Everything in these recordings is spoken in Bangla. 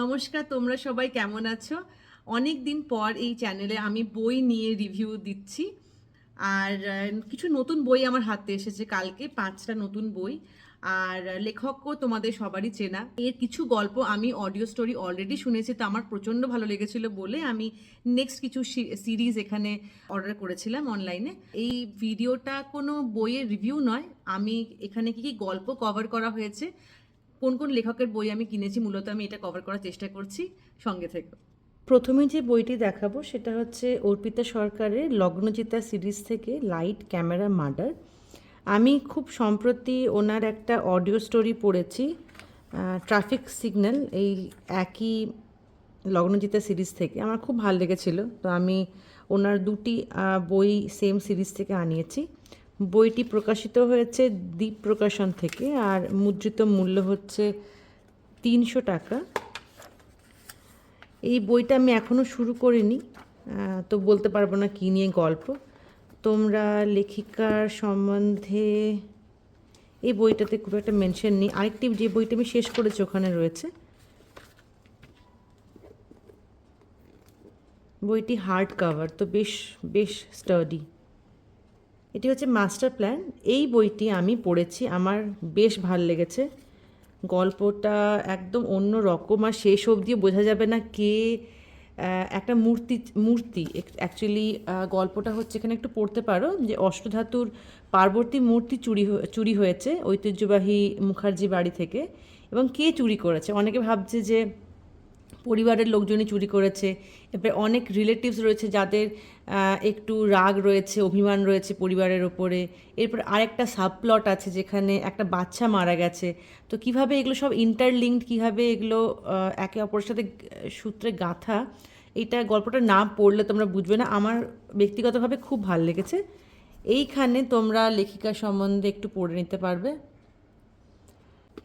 নমস্কার, তোমরা সবাই কেমন আছো? অনেক দিন পর এই চ্যানেলে আমি বই নিয়ে রিভিউ দিচ্ছি। আর কিছু নতুন বই আমার হাতে এসেছে কালকে, 5টা নতুন বই। আর লেখকও তোমাদের সবারই চেনা। এর কিছু গল্প আমি অডিও স্টোরি অলরেডি শুনেছি, তো আমার প্রচণ্ড ভালো লেগেছিল বলে আমি নেক্সট কিছু সিরিজ এখানে অর্ডার করেছিলাম অনলাইনে। এই ভিডিওটা কোনো বইয়ের রিভিউ নয়, আমি এখানে কি কি গল্প কভার করা হয়েছে, কোন কোন লেখকের বই আমি কিনেছি, মূলত আমি এটা কভার করার চেষ্টা করছি। সঙ্গে থেকে প্রথমে যে বইটি দেখাবো সেটা হচ্ছে অর্পিতা সরকারের লগ্নচিতা সিরিজ থেকে লাইট ক্যামেরা মার্ডার। আমি খুব সম্প্রতি ওনার একটা অডিও স্টোরি পড়েছি, ট্রাফিক সিগন্যাল, এই একই লগ্নচিতা সিরিজ থেকে। আমার খুব ভালো লেগেছিল, তো আমি ওনার দুটি বই সেম সিরিজ থেকে আনিয়েছি। বইটি প্রকাশিত হয়েছে দ্বীপ প্রকাশন থেকে, আর মুদ্রিত মূল্য হচ্ছে 300 টাকা। এই বইটা আমি এখনও শুরু করিনি, তো বলতে পারবো না কী নিয়ে গল্প। তোমরা লেখিকার সম্বন্ধে এই বইটাতে খুব একটা মেনশন নেই। আরেকটি যে বইটা আমি শেষ করেছি ওখানে রয়েছে। বইটি হার্ড কভার, তো বেশ বেশ স্টাডি। এটি হচ্ছে মাস্টার প্ল্যান। এই বইটি আমি পড়েছি, আমার বেশ ভাল লেগেছে। গল্পটা একদম অন্য রকম, আর শেষ অবধিও বোঝা যাবে না কে একটা মূর্তি অ্যাকচুয়ালি। গল্পটা হচ্ছে, এখানে একটু পড়তে পারো, যে অষ্টধাতুর পার্বতী মূর্তি চুরি হয়েছে ঐতিহ্যবাহী মুখার্জি বাড়ি থেকে। এবং কে চুরি করেছে, অনেকে ভাবছে যে পরিবারের লোকজনই চুরি করেছে। এরপরে অনেক রিলেটিভস রয়েছে যাদের একটু রাগ রয়েছে, অভিমান রয়েছে পরিবারের ওপরে। এরপর আরেকটা সাবপ্লট আছে যেখানে একটা বাচ্চা মারা গেছে। তো কিভাবে এগুলো সব ইন্টারলিঙ্কড, কীভাবে এগুলো একে অপরের সাথে সূত্রে গাঁথা, এইটা গল্পটা না পড়লে তোমরা বুঝবে না। আমার ব্যক্তিগতভাবে খুব ভালো লেগেছে। এইখানে তোমরা লেখিকা সম্বন্ধে একটু পড়ে নিতে পারবে।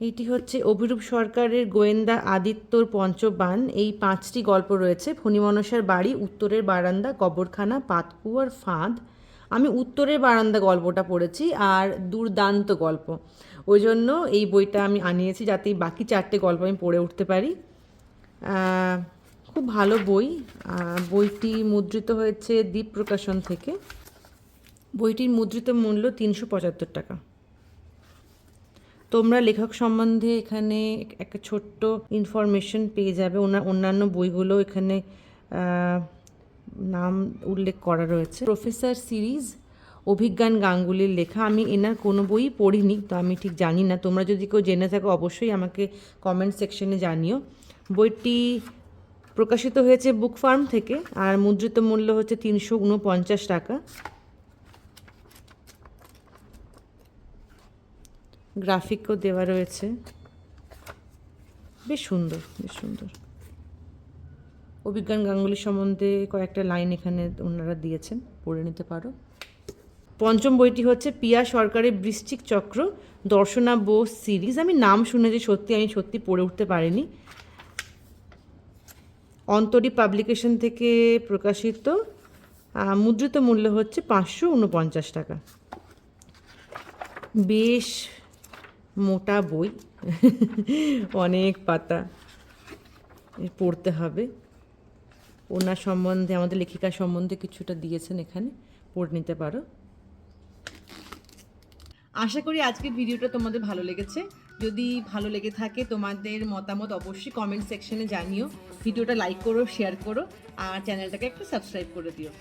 এইটি হচ্ছে অভিরূপ সরকারের গোয়েন্দা আদিত্যর পঞ্চবান। এই 5টি গল্প রয়েছে। ফণিমনসার বাড়ি, উত্তরের বারান্দা, কবরখানা, পাতকুয়ার ফাঁদ। আমি উত্তরের বারান্দা গল্পটা পড়েছি, আর দুর্দান্ত গল্প, ওই জন্য এই বইটা আমি আনিয়েছি, যাতে বাকি 4টে গল্প আমি পড়ে উঠতে পারি। খুব ভালো বই। বইটি মুদ্রিত হয়েছে দ্বীপ প্রকাশন থেকে। বইটির মুদ্রিত মূল্য 375 টাকা। তোমরা লেখক সম্বন্ধে এখানে একটা ছোট্ট ইনফরমেশন পেয়ে যাবে। অন্যান্য বইগুলো এখানে নাম উল্লেখ করা রয়েছে। প্রফেসর সিরিজ অভিজ্ঞান গাঙ্গুলির লেখা। আমি এনার কোনো বই পড়িনি, তো আমি ঠিক জানি না। তোমরা যদি কেউ জেনে থাকো অবশ্যই আমাকে কমেন্ট সেকশনে জানিও। বইটি প্রকাশিত হয়েছে বুক ফার্ম থেকে, আর মুদ্রিত মূল্য হচ্ছে 349 টাকা। গ্রাফিকও দেওয়া রয়েছে, বেশ সুন্দর, বেশ সুন্দর। অভিজ্ঞান গাঙ্গুলি সম্বন্ধে কয়েকটা লাইন এখানে ওনারা দিয়েছেন, পড়ে নিতে পারো। পঞ্চম বইটি হচ্ছে পিয়া সরকারের বৃশ্চিক চক্র, দর্শনা বোস সিরিজ। আমি নাম শুনেছি, আমি সত্যি পড়ে উঠতে পারিনি। অন্তরী পাবলিকেশন থেকে প্রকাশিত, মুদ্রিত মূল্য হচ্ছে 549 টাকা। বেশ মোটা বই, অনেক পাতা, পড়তে হবে। ওনার সম্বন্ধে, আমাদের লেখিকা সম্বন্ধে কিছুটা দিয়েছেন, এখানে পড়ে নিতে পারো। আশা করি আজকের ভিডিওটা তোমাদের ভালো লেগেছে। যদি ভালো লেগে থাকে তোমাদের মতামত অবশ্যই কমেন্ট সেকশনে জানিও। ভিডিওটা লাইক করো, শেয়ার করো, আর চ্যানেলটাকে একটু সাবস্ক্রাইব করে দিও।